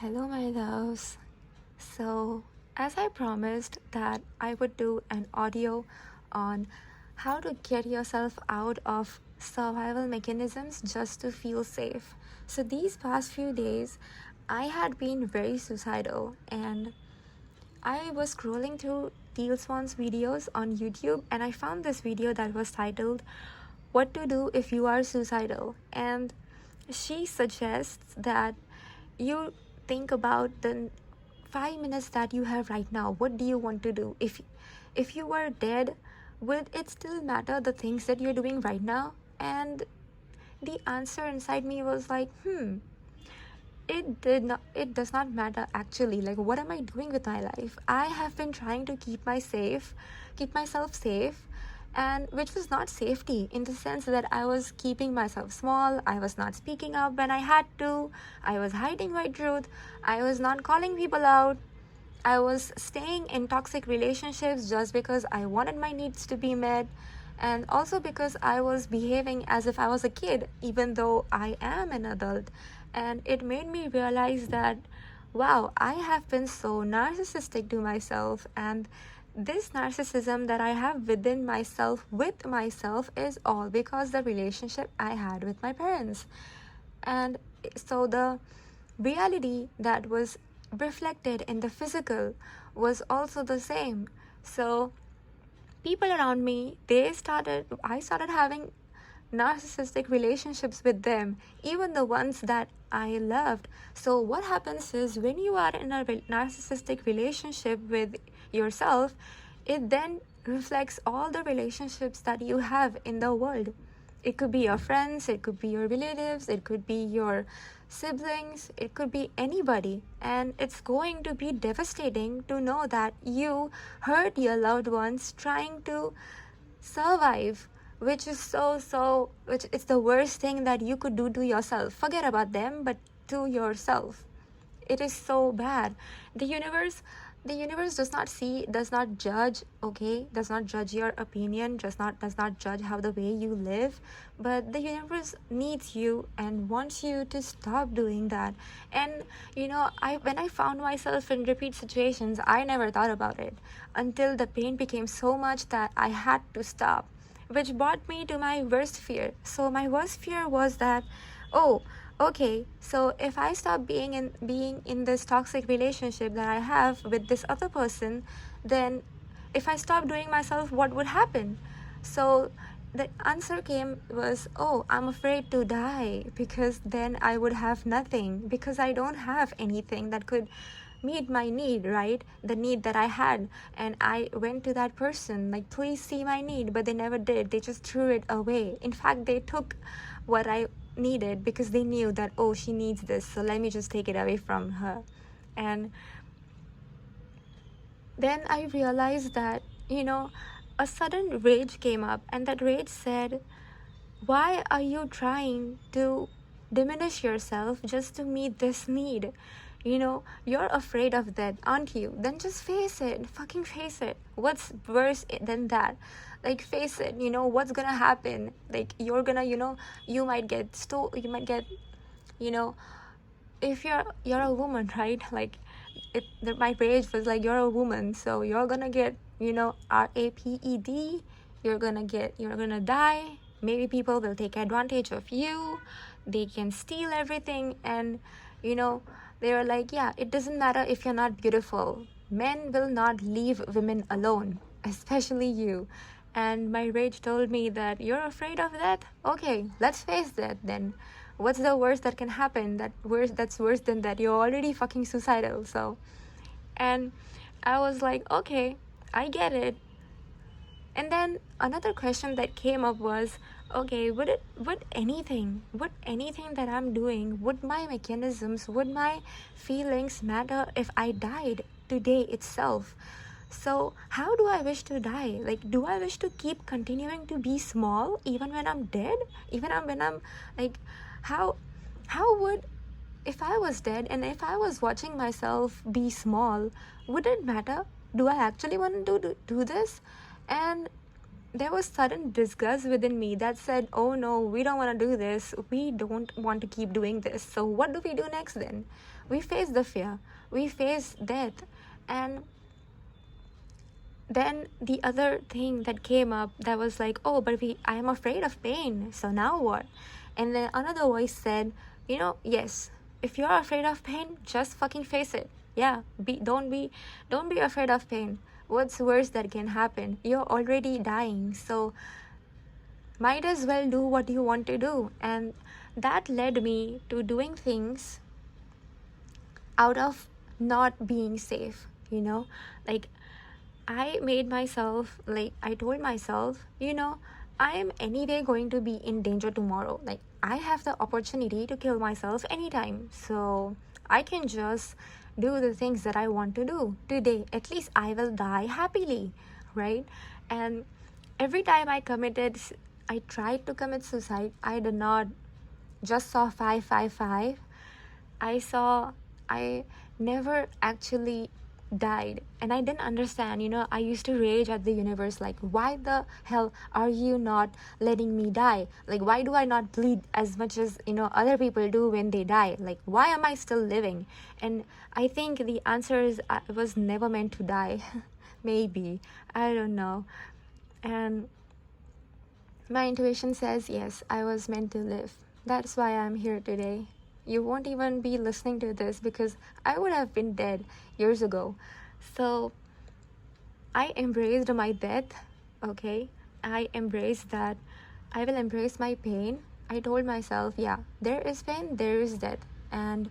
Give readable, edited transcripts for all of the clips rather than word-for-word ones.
Hello, my loves. So, as I promised that I would do an audio on how to get yourself out of survival mechanisms just to feel safe. So, these past few days, I had been very suicidal and I was scrolling through Teal Swan's videos on YouTube and I found this video that was titled What to Do If You Are Suicidal. And she suggests that you think about the 5 minutes that you have right now. What do you want to do? If you were dead, would it still matter the things that you're doing right now? And the answer inside me was like, it does not matter actually. Like, what am I doing with my life? I have been trying to keep myself safe, and which was not safety, in the sense that I was keeping myself small. I was not speaking up when I had to. I was hiding my truth. I was not calling people out. I was staying in toxic relationships just because I wanted my needs to be met, and also because I was behaving as if I was a kid, even though I am an adult. And it made me realize that, wow, I have been so narcissistic to myself, and this narcissism that I have within myself with myself is all because the relationship I had with my parents. And so the reality that was reflected in the physical was also the same. So people around me, I started having narcissistic relationships with them, even the ones that I loved. So what happens is, when you are in a narcissistic relationship with yourself, it then reflects all the relationships that you have in the world. It could be your friends, it could be your relatives, it could be your siblings, it could be anybody. And it's going to be devastating to know that you hurt your loved ones trying to survive, which is which is the worst thing that you could do to yourself. Forget about them, but to yourself. It is so bad. The universe does not judge, okay, does not judge your opinion, does not judge how the way you live, but the universe needs you and wants you to stop doing that. And when I found myself in repeat situations, I never thought about it until the pain became so much that I had to stop, which brought me to my worst fear. So my worst fear was that, oh, okay, so if I stop being in this toxic relationship that I have with this other person, then if I stop doing myself, what would happen? So the answer came was, oh, I'm afraid to die, because then I would have nothing, because I don't have anything that could meet my need, right? The need that I had. And I went to that person like, please see my need, but they never did. They just threw it away. In fact, they took what I needed because they knew that, oh, she needs this, so let me just take it away from her. And then I realized that, a sudden rage came up, and that rage said, why are you trying to diminish yourself just to meet this need? You're afraid of that, aren't you? Then just face it. Fucking face it. What's worse than that? Like, face it. What's gonna happen? Like, you're gonna, you might get you know if you're a woman, right? Like, my rage was like, you're a woman, so you're gonna get, raped. You're gonna die. Maybe people will take advantage of you. They can steal everything. And they were like, yeah, it doesn't matter if you're not beautiful. Men will not leave women alone, especially you. And my rage told me that, you're afraid of that? Okay, let's face that then. What's the worst that can happen? That's worse than that. You're already fucking suicidal. So, and I was like, okay, I get it. And then another question that came up was, okay, would anything that I'm doing, would my mechanisms, would my feelings matter if I died today itself? So how do I wish to die? Like, do I wish to keep continuing to be small even when I'm dead? When I'm like, how would, if I was dead and if I was watching myself be small, would it matter? Do I actually want to do this? And there was sudden disgust within me that said, oh no, we don't want to do this. We don't want to keep doing this. So what do we do next then? We face the fear. We face death. And then the other thing that came up that was like, oh, but I am afraid of pain. So now what? And then another voice said, yes, if you're afraid of pain, just fucking face it. Yeah, don't be afraid of pain. What's worse that can happen? You're already dying. So might as well do what you want to do. And that led me to doing things out of not being safe, like I made myself, like, I told myself, I am anyway going to be in danger tomorrow. Like, I have the opportunity to kill myself anytime. So, I can just do the things that I want to do today. At least I will die happily, right? And every time I tried to commit suicide, I did not just saw 555. I never actually died, and I didn't understand. I used to rage at the universe, like, why the hell are you not letting me die? Like, why do I not bleed as much as other people do when they die? Like, why am I still living? And I think the answer is I was never meant to die. Maybe, I don't know. And my intuition says yes, I was meant to live. That's why I'm here today. You won't even be listening to this because I would have been dead years ago. So I embraced my death, okay? I embraced that. I will embrace my pain. I told myself, yeah, there is pain, there is death. And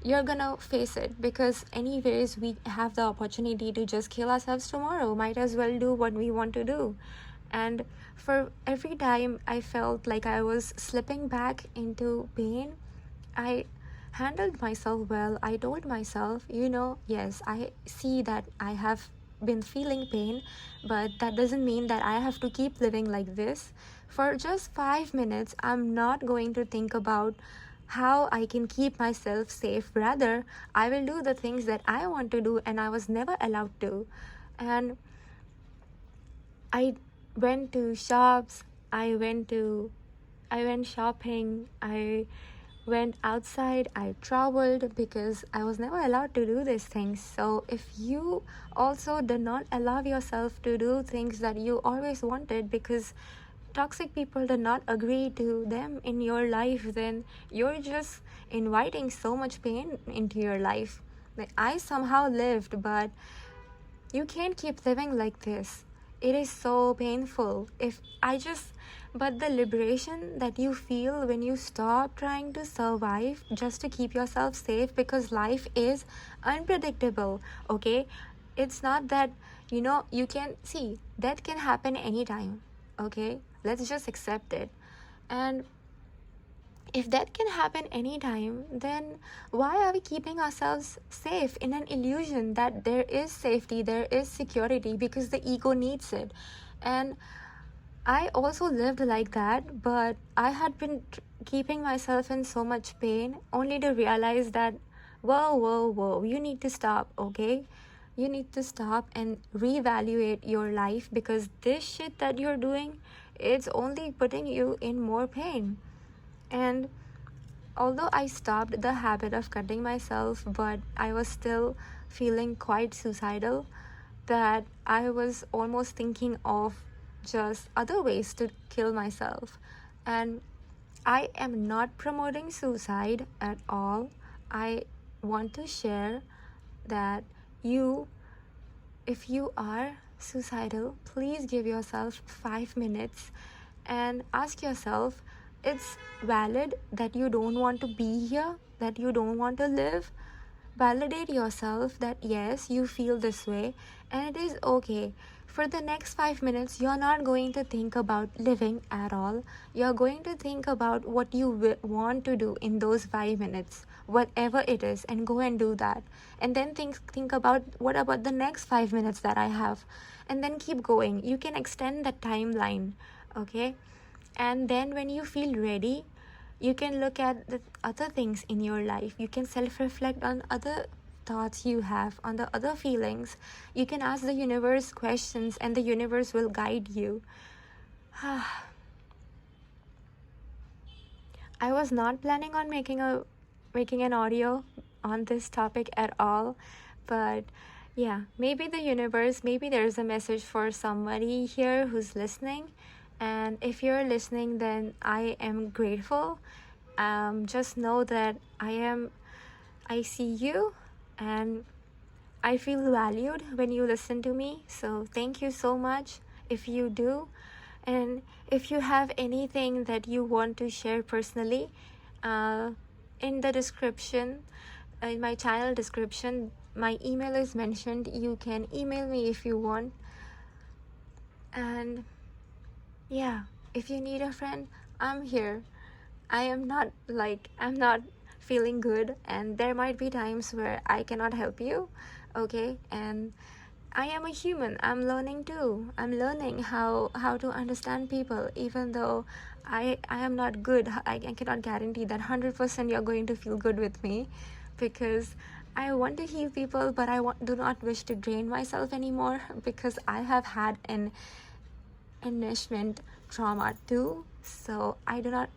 you're gonna face it because anyways we have the opportunity to just kill ourselves tomorrow. Might as well do what we want to do. And for every time I felt like I was slipping back into pain, I handled myself well. I told myself, yes, I see that I have been feeling pain, but that doesn't mean that I have to keep living like this. For just 5 minutes, I'm not going to think about how I can keep myself safe. Rather, I will do the things that I want to do and I was never allowed to. And I went to shops, I went shopping, I went outside, I traveled because I was never allowed to do these things. So if you also did not allow yourself to do things that you always wanted because toxic people did not agree to them in your life, then you're just inviting so much pain into your life. Like, I somehow lived, but you can't keep living like this. It is so painful. But the liberation that you feel when you stop trying to survive just to keep yourself safe, because life is unpredictable, okay? It's not that, you can see, death can happen anytime, okay? Let's just accept it. And if that can happen anytime, then why are we keeping ourselves safe in an illusion that there is safety, there is security, because the ego needs it? And I also lived like that, but I had been keeping myself in so much pain only to realize that, whoa, you need to stop, okay? You need to stop and reevaluate your life, because this shit that you're doing, it's only putting you in more pain. And although I stopped the habit of cutting myself, but I was still feeling quite suicidal, that I was almost thinking of just other ways to kill myself. And I am not promoting suicide at all. I want to share that if you are suicidal, please give yourself 5 minutes and ask yourself, it's valid that you don't want to be here, that you don't want to live. Validate yourself that yes, you feel this way, and it is okay. For the next 5 minutes, you're not going to think about living at all. You're going to think about what you want to do in those 5 minutes, whatever it is, and go and do that. And then think about, what about the next 5 minutes that I have? And then keep going. You can extend the timeline, okay? And then when you feel ready, you can look at the other things in your life. You can self-reflect on other thoughts you have, on the other feelings. You can ask the universe questions and the universe will guide you. I was not planning on making an audio on this topic at all, but yeah, maybe the universe, maybe there's a message for somebody here who's listening. And if you're listening, then I am grateful. Just know that I see you and I feel valued when you listen to me. So thank you so much if you do. And if you have anything that you want to share personally, in the description, in my channel description, my email is mentioned. You can email me if you want. And yeah, if you need a friend, I'm here. I'm not feeling good, and there might be times where I cannot help you, okay? And I am a human. I'm learning too. I'm learning how to understand people, even though I am not good. I cannot guarantee that 100% you're going to feel good with me, because I want to heal people, but do not wish to drain myself anymore, because I have had an enmeshment trauma too. So I do not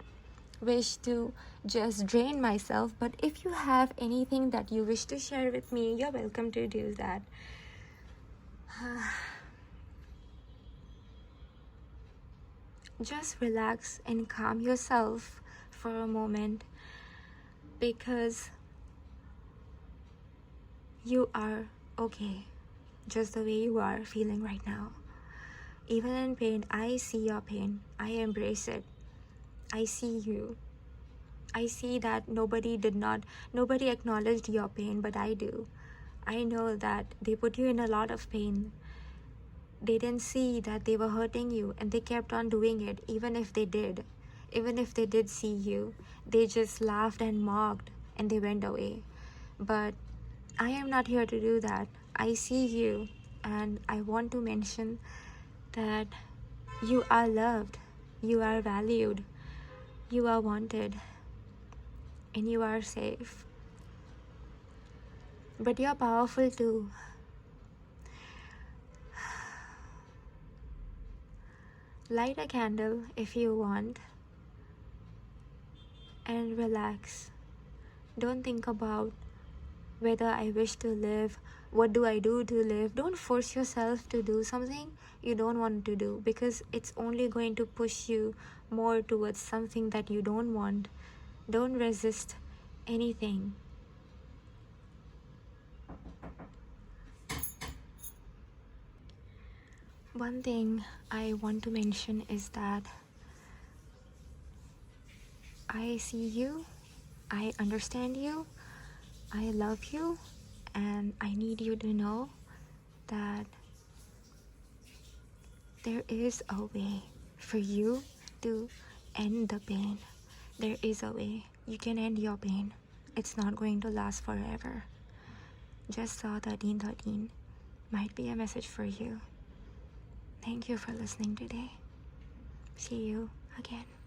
wish to just drain myself. But if you have anything that you wish to share with me, you're welcome to do that. Just relax and calm yourself for a moment, because you are okay just the way you are feeling right now. Even in pain, I see your pain. I embrace it. I see you. I see that nobody acknowledged your pain, but I do. I know that they put you in a lot of pain. They didn't see that they were hurting you, and they kept on doing it. Even if they did see you, they just laughed and mocked and they went away. But I am not here to do that. I see you, and I want to mention that you are loved, you are valued, you are wanted, and you are safe. But you're powerful too. Light a candle if you want and relax. Don't think about whether I wish to live, what do I do to live. Don't force yourself to do something you don't want to do, because it's only going to push you more towards something that you don't want. Don't resist anything. One thing I want to mention is that I see you, I understand you, I love you, and I need you to know that there is a way for you to end the pain. There is a way. You can end your pain. It's not going to last forever. Just saw 1313 might be a message for you. Thank you for listening today. See you again.